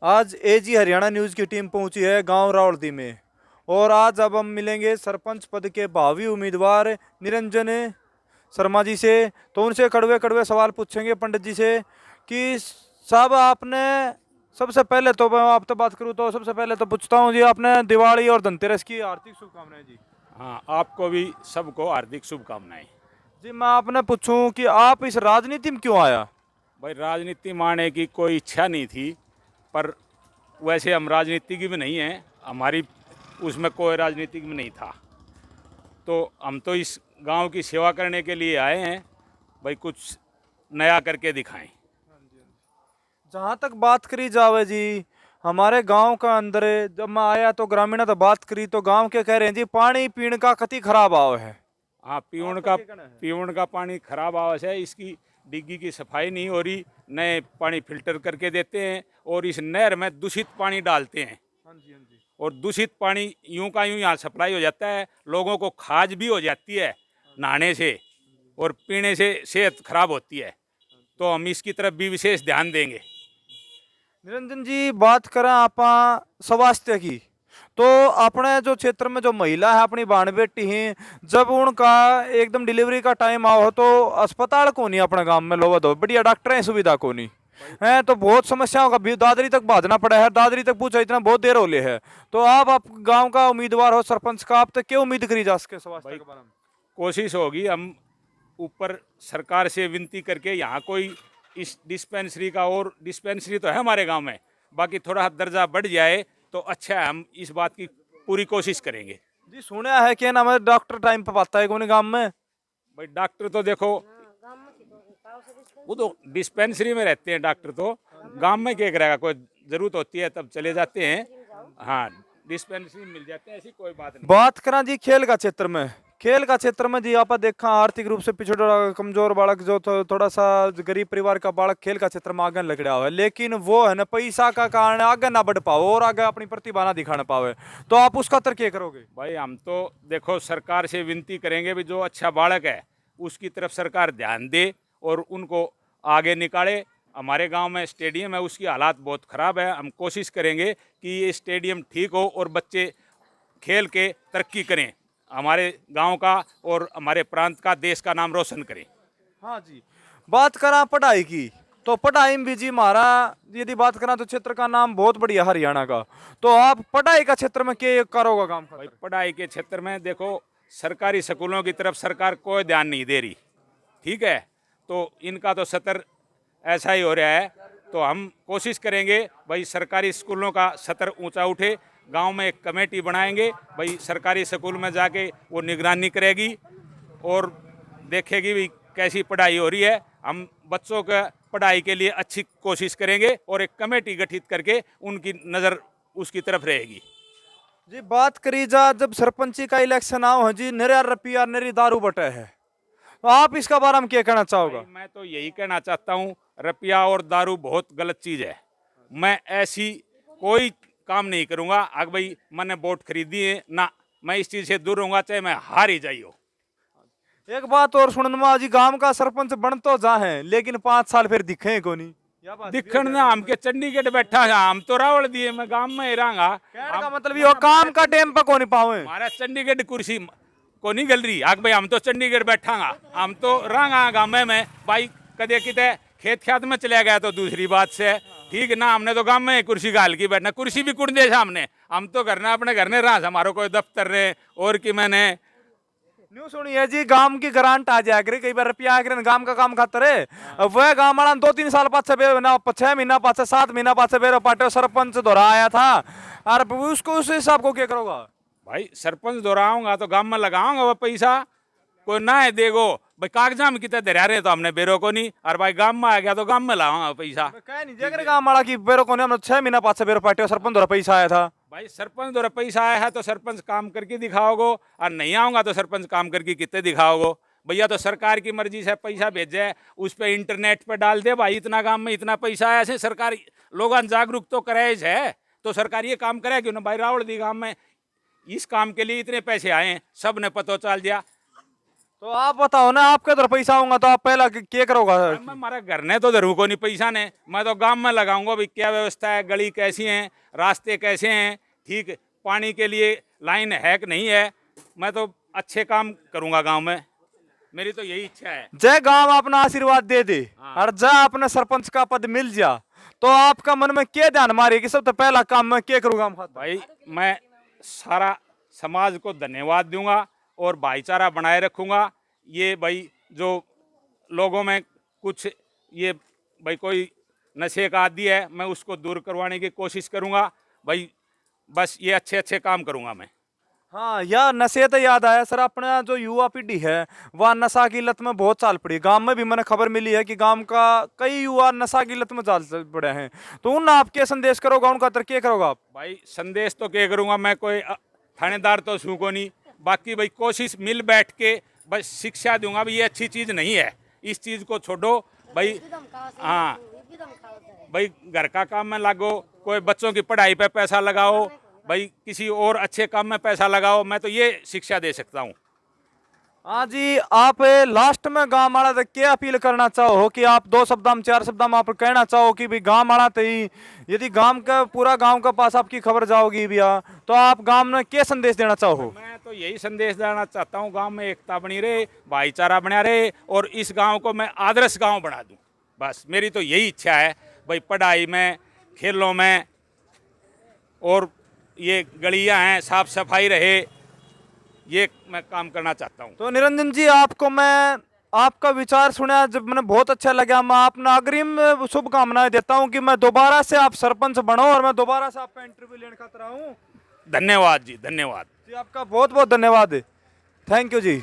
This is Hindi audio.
आज एजी हरियाणा न्यूज़ की टीम पहुंची है गांव रावलदी में। और आज अब हम मिलेंगे सरपंच पद के भावी उम्मीदवार निरंजन शर्मा जी से। तो उनसे कड़वे कड़वे सवाल पूछेंगे पंडित जी से कि साहब आपने, सबसे पहले तो मैं आपसे बात करूं तो सबसे पहले तो पूछता हूं जी, आपने दिवाली और धनतेरस की हार्दिक शुभकामनाएं जी। हाँ, आपको भी सबको हार्दिक शुभकामनाएं। जी मैं आपने पूछूं कि आप इस राजनीति में क्यों आया। भाई, राजनीति में आने की कोई इच्छा नहीं थी, पर वैसे हम राजनीतिज्ञ भी नहीं हैं, हमारी उसमें कोई राजनीतिक में नहीं था। तो हम तो इस गांव की सेवा करने के लिए आए हैं, भाई कुछ नया करके दिखाएं। जहाँ तक बात करी जावे जी, हमारे गांव का अंदर जब मैं आया तो ग्रामीण तो बात करी तो गांव के कह रहे हैं जी पानी पीने का कति खराब आव है। हाँ, आपका क्या कहना है? पीवन का पानी खराब आवास है, इसकी डिग्गी की सफाई नहीं हो रही, नए पानी फिल्टर करके देते हैं और इस नहर में दूषित पानी डालते हैं। हाँ जी हाँ जी। और दूषित पानी यूं का यूं यहाँ सप्लाई हो जाता है, लोगों को खाज भी हो जाती है नहाने से, और पीने से सेहत खराब होती है। तो हम इसकी तरफ भी विशेष ध्यान देंगे। निरंजन जी बात करें आप स्वास्थ्य की, तो अपने जो क्षेत्र में जो महिला है अपनी बाण बेटी है, जब उनका एकदम डिलीवरी का टाइम आओ तो अस्पताल को नहीं अपने गांव में लोग दो बढ़िया डॉक्टर है सुविधा को नहीं है, तो बहुत समस्याओं का भी दादरी तक भागना पड़ा है, दादरी तक पूछा इतना बहुत देर हो ले है। तो आप गांव का उम्मीदवार हो सरपंच का, आप तक क्या उम्मीद करी जा सके स्वास्थ्य के बारे में। कोशिश होगी, हम ऊपर सरकार से विनती करके यहाँ कोई इस डिस्पेंसरी का, और डिस्पेंसरी तो है हमारे गांव में, बाकी थोड़ा दर्जा बढ़ जाए तो अच्छा है। हम इस बात की पूरी कोशिश करेंगे। जी सुना है कि ना मैं डॉक्टर टाइम पे पाता है कौन गांव में। भाई, डॉक्टर तो देखो वो तो डिस्पेंसरी में रहते हैं, डॉक्टर तो गांव में क्या करेगा, कोई ज़रूरत होती है तब चले जाते हैं। हाँ, डिस्पेंसरी मिल जाते हैं, ऐसी कोई बात नहीं। बात करा जी खेल का क्षेत्र में, खेल का क्षेत्र में जी आप देखा आर्थिक रूप से पिछड़ा कमजोर बालक जो थोड़ा सा गरीब परिवार का बालक खेल का क्षेत्र में आगे लग रहा है, लेकिन वो है ना पैसा का कारण आगे ना बढ़ पाओ और आगे अपनी प्रतिभा ना दिखा पावे, तो आप उसका तर क्या करोगे। भाई, हम तो देखो सरकार से विनती करेंगे भी जो अच्छा बालक है उसकी तरफ सरकार ध्यान दे और उनको आगे निकाले। हमारे गांव में स्टेडियम है, उसकी हालात बहुत ख़राब है। हम कोशिश करेंगे कि ये स्टेडियम ठीक हो और बच्चे खेल के तरक्की करें, हमारे गांव का और हमारे प्रांत का, देश का नाम रोशन करें। हाँ जी। बात करा पढ़ाई की, तो पढ़ाई में भी जी हमारा यदि बात करा तो क्षेत्र का नाम बहुत बढ़िया हरियाणा का, तो आप पढ़ाई का क्षेत्र में क्या करोगे काम भाई, खातिर? पढ़ाई के क्षेत्र में देखो सरकारी स्कूलों की तरफ सरकार कोई ध्यान नहीं दे रही, ठीक है, तो इनका तो सतर ऐसा ही हो रहा है। तो हम कोशिश करेंगे भाई सरकारी स्कूलों का सतर ऊंचा उठे। गांव में एक कमेटी बनाएंगे, भाई सरकारी स्कूल में जाके वो निगरानी करेगी और देखेगी भी कैसी पढ़ाई हो रही है। हम बच्चों का पढ़ाई के लिए अच्छी कोशिश करेंगे और एक कमेटी गठित करके उनकी नज़र उसकी तरफ रहेगी। जी बात करी जा जब सरपंची का इलेक्शन आओ है जी, नरे रुपया नरी दारू बटे है, तो आप इसका बारे में क्या कहना चाहोगे। भाई, मैं तो यही कहना चाहता हूँ, रुपया और दारू बहुत गलत चीज़ है। मैं ऐसी कोई काम नहीं करूँगा। अगर भाई मैंने वोट खरीदी है ना, मैं इस चीज़ से दूर रहूँगा, चाहे मैं हार ही जाइयो। एक बात और सुनन में जी, गांव का सरपंच बन तो जा है लेकिन 5 साल फिर दिखे को नहीं, या बात भी है दिखण क्या? ना हमके चंडीगढ़ बैठा है, हम तो रावल दिए, मैं गांव में ही रहूंगा। कहने का मतलब ये काम का टाइम पे को नहीं पावे। हमारा चंडीगढ़ कुर्सी को नहीं गल रही। आग भाई, हम तो चंडीगढ़ बैठांगा, हम तो रहूंगा गाँव में। भाई कदे किते खेत खात में चले गया तो दूसरी बात से, ठीक है ना। हमने तो गाँव में कुर्सी गाल की बैठना, कुर्सी भी कुड़ दे सामने, हम तो करना अपने घर में रहा, हमारो कोई दफ्तर रे और कि मैंने न्यू सुनिए जी, गांव की ग्रांट आ जाया करे, कई बार रुपया आकर गांव का काम खातर है। वह गांव वाला 2-3 साल पाछे ना 6 महीना पाछे 7 महीना पाछे बेरो पाटे सरपंच दोहरा आया था, और उसको उस हिसाब को क्या करोगा। भाई सरपंच दोहराऊंगा तो गाँव में लगाऊंगा वो पैसा, कोई ना है देगो भाई कागजा में कितने दरिया रहे तो हमने बेरो को नहीं, और भाई गाँव में आ गया तो गाँव में लाऊंगा पैसा। कह नहीं जगह गांव वाला की बेरो को नहीं, 6 महीना पाछे बेरो पाटे सरपंच दोहरा पैसा आया था। भाई सरपंच द्वारा पैसा आया है तो सरपंच काम करके दिखाओगो, और नहीं आऊंगा तो सरपंच काम करके कितने दिखाओगो। भैया तो सरकार की मर्जी से पैसा भेजे, उस पर इंटरनेट पे डाल दे भाई इतना काम में इतना पैसा आया से, सरकार लोग जागरूक तो करे है, तो सरकार ये काम करे क्यों ना। भाई रावल दी गाँव में इस काम के लिए इतने पैसे आए हैं, सब ने पता चल दिया। तो आप बताओ ना, आपके इधर पैसा होगा तो आप पहला क्या करोगा? मैं हमारे घर ने तो धरू को नहीं पैसा ने, मैं तो गांव में लगाऊंगा भाई क्या व्यवस्था है, गली कैसी है, रास्ते कैसे हैं, ठीक पानी के लिए लाइन है कि नहीं है, मैं तो अच्छे काम करूंगा गांव में, मेरी तो यही इच्छा है। जय गांव अपना आशीर्वाद दे दे हाँ। और जय अपने सरपंच का पद मिल जा, तो आपका मन में क्या ध्यान मारे कि सबसे पहला काम मैं क्या करूंगा? भाई मैं सारा समाज को धन्यवाद दूंगा और भाईचारा बनाए रखूंगा। ये भाई जो लोगों में कुछ ये भाई कोई नशे का आदी है, मैं उसको दूर करवाने की कोशिश करूंगा भाई, बस ये अच्छे अच्छे काम करूंगा मैं। हाँ, यह नशे तो याद आया सर, अपना जो युवा पीढ़ी है वह नशा की लत में बहुत चाल पड़ी। गांव में भी मैंने खबर मिली है कि गांव का कई युवा नशा की लत में चाल पड़े हैं, तो उन आप क्या संदेश करोगा, उनका तरक्की करोगा आप? भाई संदेश तो क्या करूंगा, मैं कोई थानेदार तो छू को नहीं, बाकी भाई कोशिश मिल बैठ के बस शिक्षा दूंगा भाई ये अच्छी चीज़ नहीं है, इस चीज़ को छोड़ो भाई। हाँ भाई घर का काम में लागो, कोई बच्चों की पढ़ाई पे पैसा लगाओ भाई, किसी और अच्छे काम में पैसा लगाओ, मैं तो ये शिक्षा दे सकता हूँ। हाँ जी, आप लास्ट में गांव वाला तक क्या अपील करना चाहो कि आप 2 शब्द में 4 शब्द में आप कहना चाहो कि भाई गांव वाला तो ही, यदि गांव का पूरा गांव के पास आपकी खबर जाओगी भैया, तो आप गांव में क्या संदेश देना चाहो? मैं तो यही संदेश देना चाहता हूँ, गांव में एकता बनी रहे, भाईचारा बना रहे और इस गांव को मैं आदर्श गांव बना दूं, बस मेरी तो यही इच्छा है भाई। पढ़ाई में, खेलों में और ये गलियां हैं साफ सफाई रहे, ये मैं काम करना चाहता हूँ। तो निरंजन जी, आपको मैं आपका विचार सुना जब मैंने बहुत अच्छा लगा। मैं अपना अग्रिम शुभकामनाएं देता हूं कि मैं दोबारा से आप सरपंच बनो और मैं दोबारा से आपका इंटरव्यू लेने खातिर आऊं। धन्यवाद जी, धन्यवाद जी, आपका बहुत बहुत धन्यवाद, थैंक यू जी।